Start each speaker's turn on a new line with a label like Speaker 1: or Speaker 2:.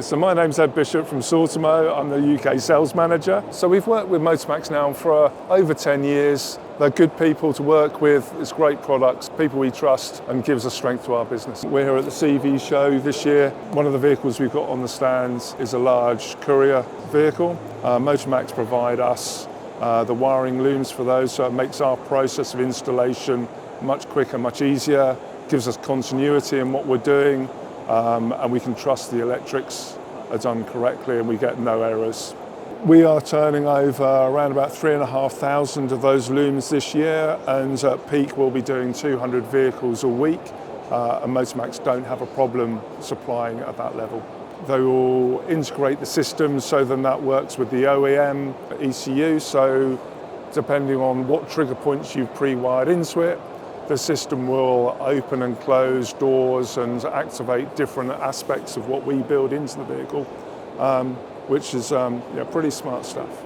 Speaker 1: So my name's Ed Bishop from Sortimo. I'm the UK sales manager. So we've worked with Motormax now for over 10 years. They're good people to work with. It's great products, people we trust, and gives us strength to our business. We're here at the CV show this year. One of the vehicles we've got on the stands is a large courier vehicle. Motormax provide us the wiring looms for those, so it makes our process of installation much quicker, much easier, gives us continuity in what we're doing. And we can trust the electrics are done correctly and we get no errors. We are turning over around about 3,500 of those looms this year, and at peak we'll be doing 200 vehicles a week, and Motormax don't have a problem supplying at that level. They will integrate the system so then that works with the OEM ECU, so depending on what trigger points you've pre-wired into it, the system will open and close doors and activate different aspects of what we build into the vehicle, which is pretty smart stuff.